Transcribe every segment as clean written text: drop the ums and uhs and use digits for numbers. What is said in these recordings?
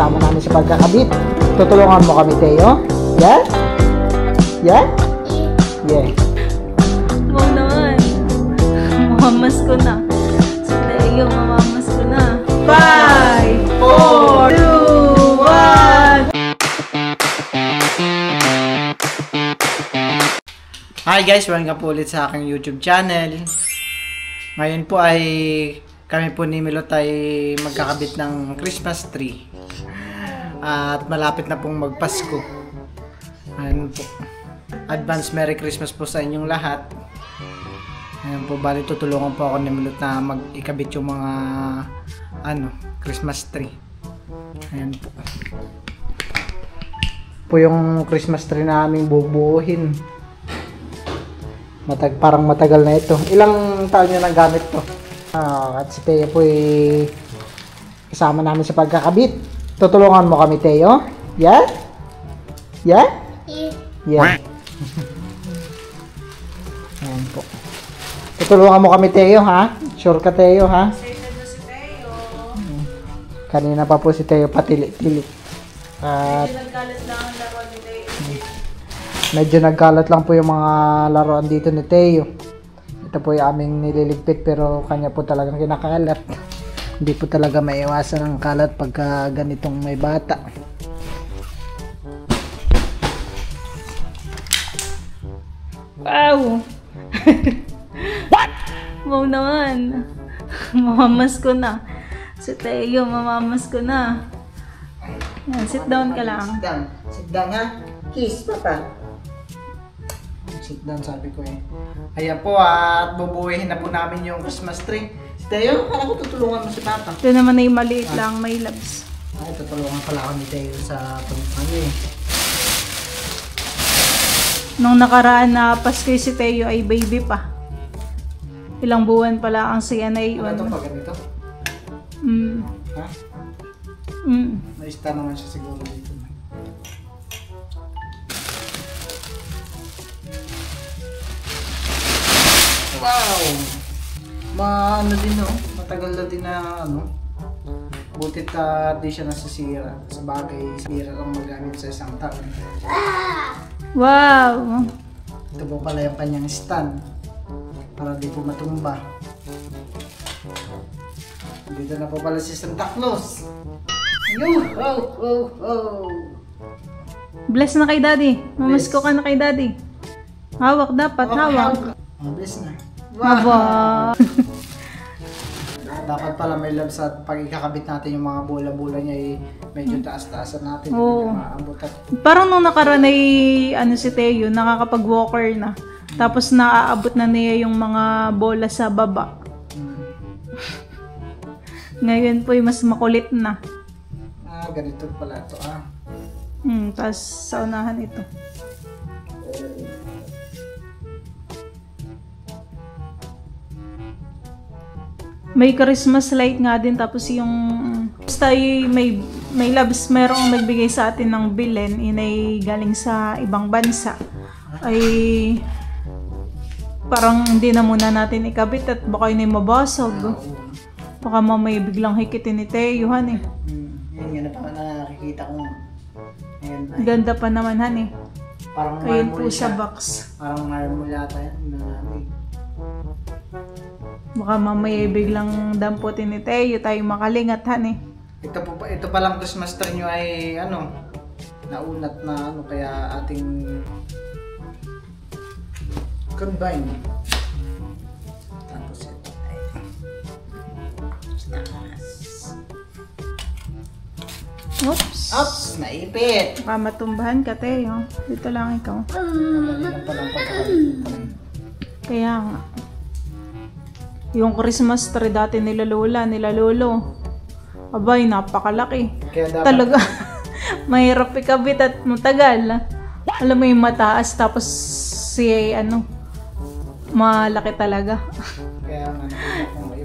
kasama namin sa pagkakabit. Tutulungan mo kami, Teo? Yeah? Yeah? Yeah. Wow naman. Mamamas ko na. Si Teo, mamamas ko na. 5, 4, 2, 1. Hi guys, welcome po ulit sa aking YouTube channel. Ngayon po ay kami po ni Milot ay magkakabit ng Christmas tree. At malapit na pong magpasko. Ayan po. Advance Merry Christmas po sa inyong lahat. Ayan po, bali tutulungan po ako ni Milot na mag-ikabit yung mga Christmas tree. Ayan po. Po yung Christmas tree na aming bubuuhin. Parang matagal na ito. Ilang taon nyo nang gamit to? At si Teo po ay kasama namin sa pagkakabit. Tutulungan mo kami, Teo? Yeah? Yeah? Yeah. Ayan po. Tutulungan mo kami, Teo, ha? Sure ka, Teo, ha? Excited na si Teo. Kanina pa po si Teo patilit-tilit. At Nagkalat lang ang laro ni Teo. medyo nagkalat lang po yung mga laruan dito ni Teo. Ito po yung aming nililigpit pero kanya po talagang kinakalat. Hindi po talaga maiwasan ang kalat pagka ganitong may bata. Wow! What? Wow naman. Mamamas ko na. Si Teo, mamamas ko na. Yan, sit down ka lang. Sit down. Sit down, ha? Kiss, papa. Sit down, sabi ko eh. Ayan po, at bubuhihin na po namin yung Christmas tree. Si Teo, kala ko tutulungan mo si papa. Ito naman ay maliit lang, may labs. Ay, tutulungan pala ako ni Teo sa pag-ano eh. Nung nakaraan na Pasko si Teo ay baby pa. Ilang buwan pala ang siya na iyon. Ano ito pa ganito? Ha? Naista naman siya siguro dito. Wow! Maano din matagal na din na butit di siya nasisira. Sa bagay, sira lang magamit sa isang taon. Wow! Ito po pala yung kanyang stand para di po matumba. Dito na po pala si Santa Claus. Ayun! Oh! Bless na kay Daddy. Mamasko ka na kay Daddy. Hawak dapat, hawak. Bless na. Wow! Dapat pala may love sa pag ikakabit natin yung mga bola-bola niya ay medyo taas-taasan natin. Oo. Maabot at Parang nung nakaraan ay si Teo, nakakapag-walker na. Tapos naaabot na niya yung mga bola sa baba. Ngayon po ay mas makulit na. ganito pala ito Tapos sa unahan ito. May Christmas light nga din, tapos yung basta may labs, merong nagbigay sa atin ng bilin, inay galing sa ibang bansa. Ay parang hindi na muna natin ikabit at baka yun ay mabasag. Baka mamaya biglang hikitin ni Teo, han eh. Yan nga na nakikita ko. Ganda pa naman, han eh. Parang ayun po siya. sa box. Parang marmol yata yan. Baka mamaya biglang damputin ni Teo, tayo makalingat, han eh. Ito pa lang Christmas tree nyo ay naunat na kaya ating combine. Tapos ito ay Oops! Naipit! Baka matumbahan ka, Teo. Dito lang ikaw. Madali lang palang pagkakabit. Kaya nga. Yung Christmas tree dati nila lola, nila lolo. Abay, napakalaki. Kaya dapat, Talaga, mahirap ikabit at matagal. Alam mo yung mataas, tapos malaki talaga. kaya nga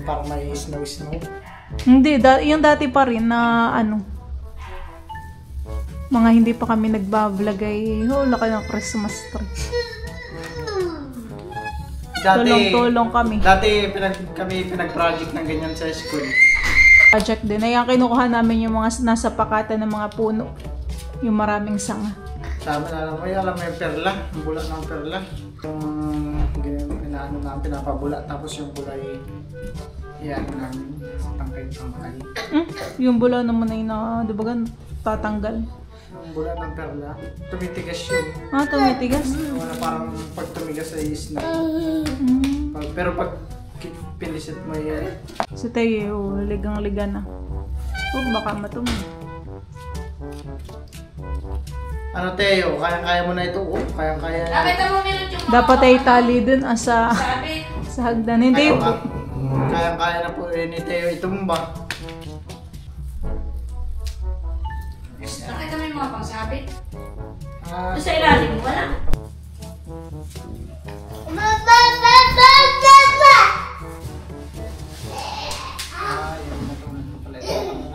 parang may snow. Hindi, yung dati pa rin na mga hindi pa kami nagbablog ay laki ng Christmas tree. Tulong-tulong kami. Dati kami pinag-project ng ganyan sa school. project din. Ayan, kinukuha namin yung mga nasa pakatan ng mga puno. Yung maraming sanga. Sabi na lang, alam mo yung perla, yung bula ng perla. Yung inaano namin, pinapabula, tapos yung kulay, yan namin, sa tangkay. Yung bula naman ay na, di ba gan, tatanggal? Yung bula ng perla, tumitigas yun. Ah, tumitigas? Wala parang pag tumigas ay isna. Pero pag pinisit mo yan. Sa tayo, ligang-liga na. Huwag baka matumi. Ano Teo, kaya mo na ito? Oh, kaya. Nakita mo meron yung mga Dapat ay tali dun sa sabit. hagdan. Hindi po. Kaya na po ni Teo itumba. Nakita mo yung mga pangsabit? Ah, Doon sa ilalim, wala. yun na pala ito.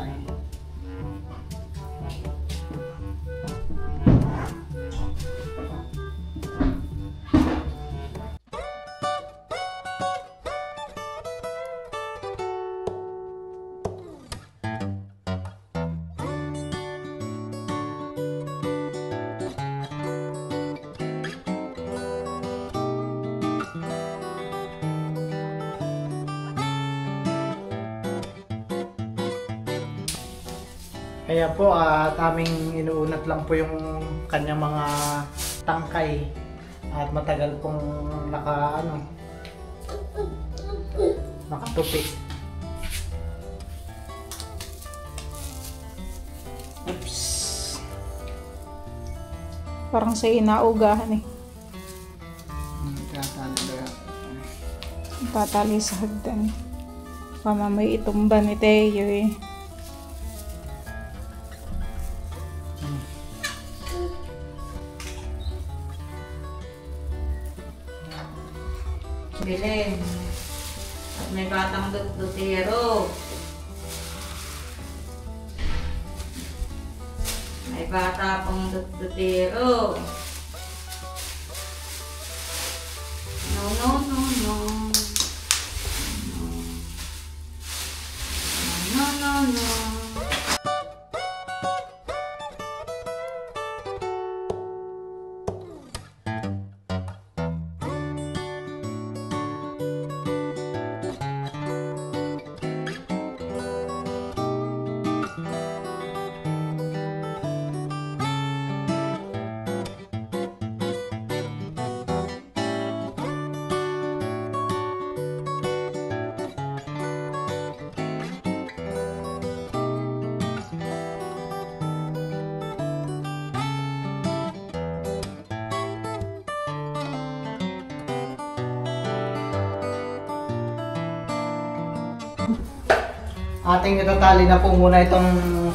Kaya po at aming inuunat lang po yung kanyang mga tangkay at matagal pong nakatupi. Oops. Parang sa inaugahan eh. Tatali sa hagdan. Mamamay itumba ni Teo eh. Bilen. At may batang dutero. May bata pang dutero. No. No. Ating itatali na po muna itong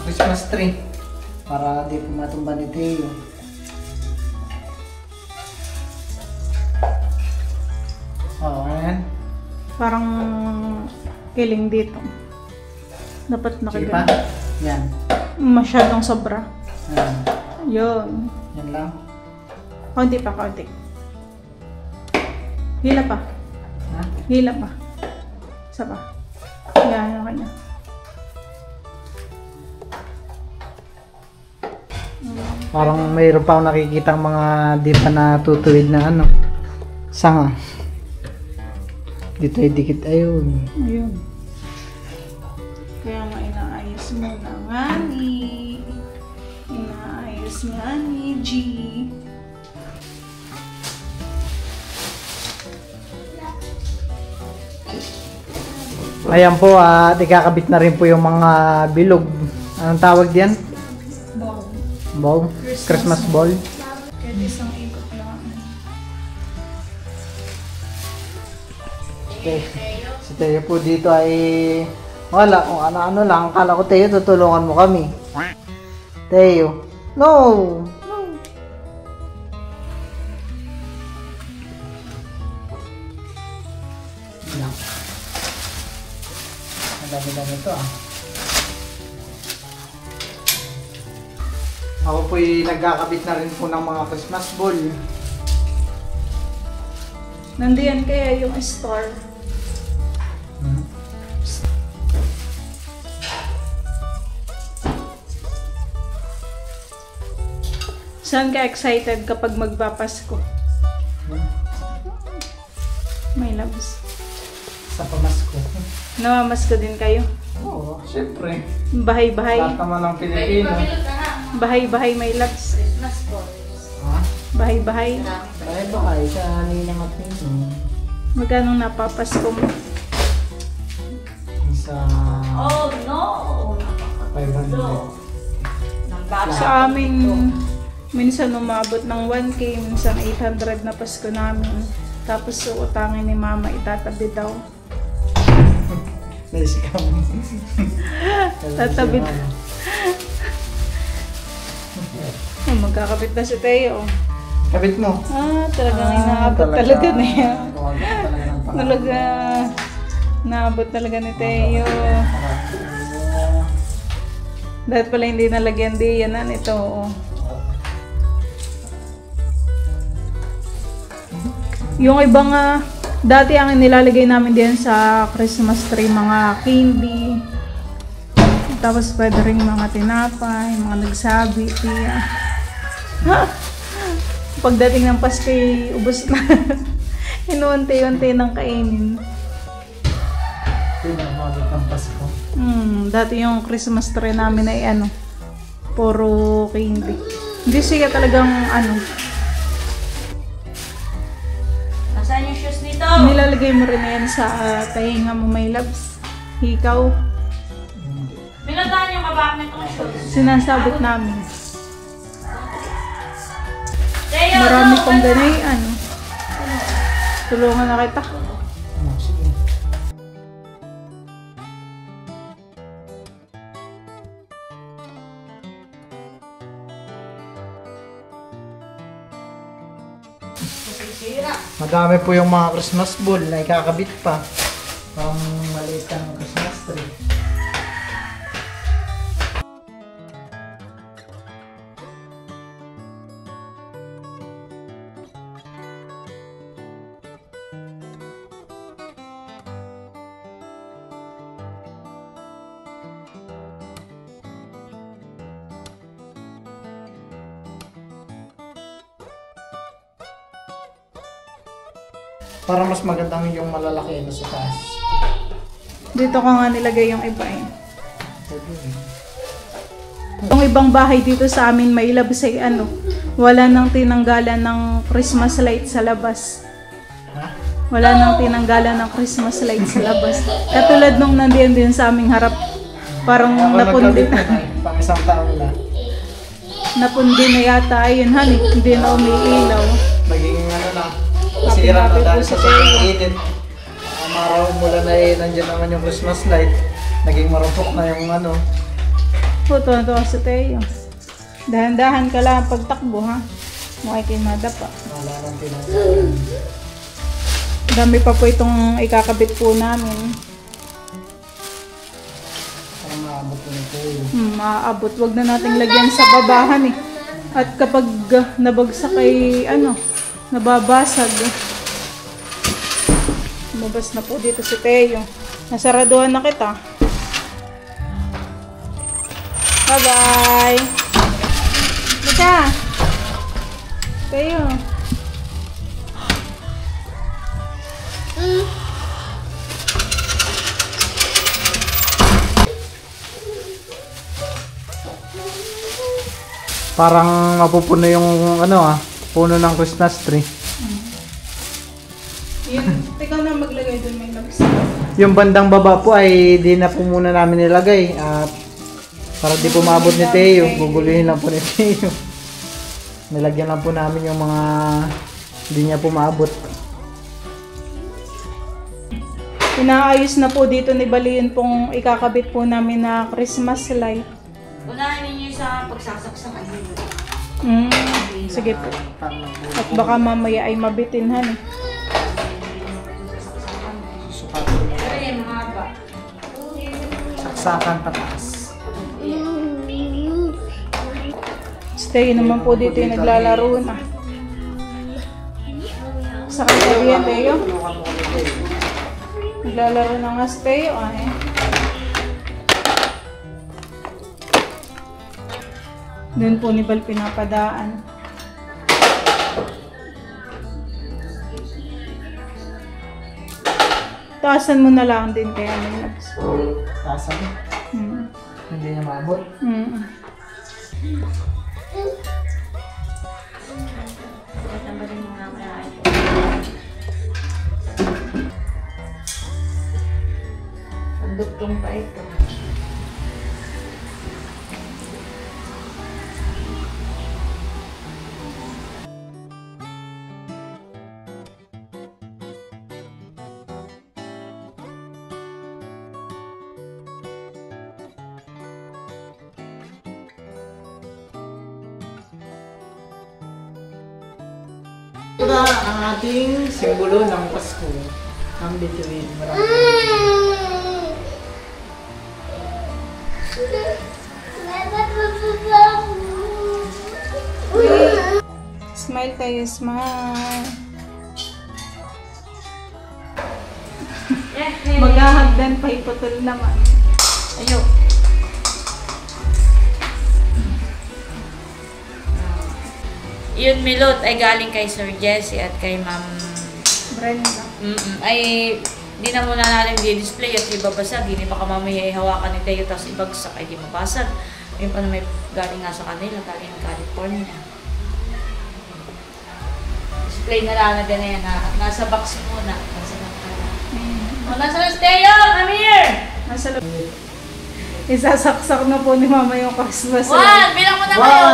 Christmas tree para di po matumba ni Teo. Ayan. Parang kiling dito. Dapat Sige pa. nakagano. Yan. Masyadong sobra. Yan. Yun. Yan lang. Kaunti pa, kaunti. Hila pa. Ha? Hila pa. Isa pa. Yan, okay na. Parang mayroon pa akong nakikita mga di pa natutuwid na sanga. Dito ay dikit ayun. Ayun. Kaya nga inaayos muna nga ni. Inaayos nga ni G. Ayan po at ikakabit na rin po yung mga bilog. Anong tawag diyan? Ball. Ball? Christmas ball? Kaya isang ikot lang. Okay. Si Teo po dito ay wala kung ano-ano lang. Akala ko Teo tutulungan mo kami. Teo. No! Yan. Ang dami-dami ito Ako po'y nagkakabit na rin po ng mga Christmas ball. Nandiyan kaya yung star. Saan ka excited kapag magpapasko? My loves. Sa pamasko. Namamasko din kayo? Oo, syempre. Bahay-bahay. Lahat naman ng Pilipino. Bahay-bahay, my loves. Christmas po. Ha? Bahay-bahay. Bahay-bahay sa ninang at ninong. Magkano napapasko mo? Sa Oh no! 500. Nang bata. Sa amin, minsan umabot ng 1K, minsan 800 na Pasko namin. Tapos utangin ni mama, itatabi daw. Naisikam. Tatabi. Magkakabit na si Teo. Kabit mo. Talagang inaabot talaga na yan. Talaga ng pangalan. Talaga, naabot talaga ni Teo. Dahil pala hindi nalagyan diyanan ito. Yung ibang dati ang nilalagay namin diyan sa Christmas tree, mga candy. Tapos pwede rin mga tinapay, mga nagsabi, tiya. Pagdating ng Pasko, ubos na. Inuunti-unti ng kainin. Pinamabot ng Pasko. Dati yung Christmas tree namin ay puro candy. Hindi siya talagang Nasaan yung shoes nito? nilalagay mo rin na yan sa tahinga mo, my loves. Hikaw, Minadaan yung kabak nitong shoes. sinasabit namin. Teo, Marami no, pang wala. ganay, tulungan na kita. Sige. Masisira. Madami po yung mga Christmas ball na ikakabit pa. Parang maliit ang Christmas tree. Para mas magandang yung malalaki na sa taas. Dito ko nga nilagay yung iba Yung ibang bahay dito sa amin, may labas ay wala nang tinanggalan ng Christmas light sa labas. Ha? Wala nang tinanggalan ng Christmas light sa labas. Katulad nung nandiyan din sa aming harap, parang Ako napundi nagkabit na. Pang isang taon na. napundi na yata. Ayun, hindi na umiilaw. Naging na. Sira na dahil sa sobrang init. Maraw mula na nandiyan naman yung Christmas light. Naging marupok na yung Tuwa sa Teo. Dahan-dahan ka lang pagtakbo, ha? Mukha kayo madapa. Wala nang pinagkain. Dami pa po itong ikakabit po namin. Parang maabot ko nito yun. Maaabot. Wag na nating lagyan sa babahan At kapag nabagsak ay nababasag. Lumabas na po dito si Teo. Nasaraduhan na kita. Bye-bye! Bika! Teo. Parang mapupuno yung puno ng Christmas tree. Ikaw na maglagay doon, may labs. Yung bandang baba po ay di na po muna namin nilagay at para di pumabot ni Teo, guguluhin lang po ni Teo. Nilagyan lang po namin yung mga hindi niya pumabot. Inaayos na po dito ni Balion pong ikakabit po namin na Christmas light. Unahin ninyo sa pagsasaksakan nyo. Sige po. At baka mamaya ay mabitinhan. Pero yung mahaba. Saksakan pataas. Stay naman po dito yung naglalaro na. Sa kanya yan, Teo. Naglalaro na nga si Teo, Doon po ni Bal pinapadaan. Taasan mo na lang din kaya Minags. Tasa mo. Hindi niya maabot. Tambalin mo nga kaya ito. Ang duktong pa ito. Ito na ang ating simbolo ng Pasko. Ang bituin. Smile kayo, smile. Maghahagdan pa iputol naman. Ayun. Yun, Milot, ay galing kay Sir Jesse at kay Ma'am Brenda. Ay, di na muna natin di-display at ibabasag. Hindi baka mamaya ihawakan ni Teo tapos ibagsak ay di mabasag. Yun pa na may galing nga sa kanila, galing California. Display na lang na din na yan. Nasa box muna. Nasa lang pala. O, nasa na si Teo! Come here! Nasa loob. Isasaksak na po ni Mama yung Christmas. One! Bilang mo na kayo!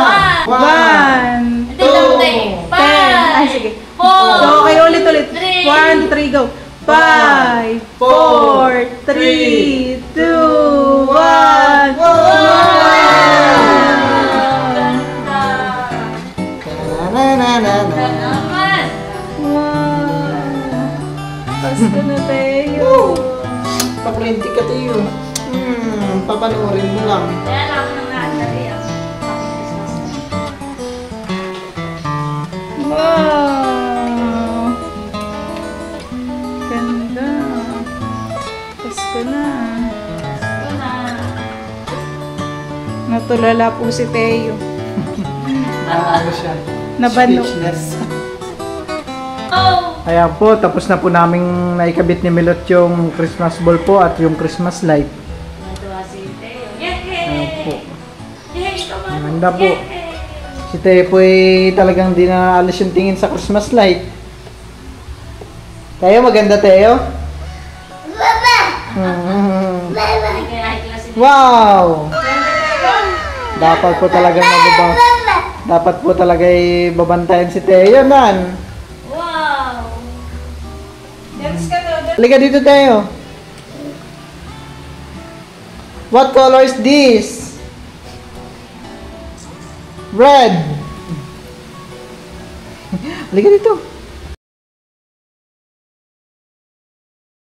One! Hindi lang mo tayo. 10. Five! Ay, sige. Four! So, okay, ulit. Three! 1, 2, 3, go. 5, 4, 3, 2, 1. Ganda! Na-na-na-na-na. Ganda naman! Wow! Pasko na tayo. Pakulinti ka tayo. Papanoorin mo lang. Kaya lang nang naandali ang Christmas. Wow! Ganda. Pasko na. Ito na. Natulala po si Teo. Ano siya? Nabano. Speechless. Oh! Ayan po, tapos na po naming naikabit ni Milot yung Christmas ball po at yung Christmas light. Natuwa si Teo. Ayan po. Yay! Come on! Maganda po. Yay! Si Teo po ay talagang di na alis yung tingin sa Christmas light. Teo, maganda Teo? Wow! Dapat po talaga dapat po talaga babantayan si Teo nan. Wow! Halika dito Teo. What color is this? Red. Halika dito.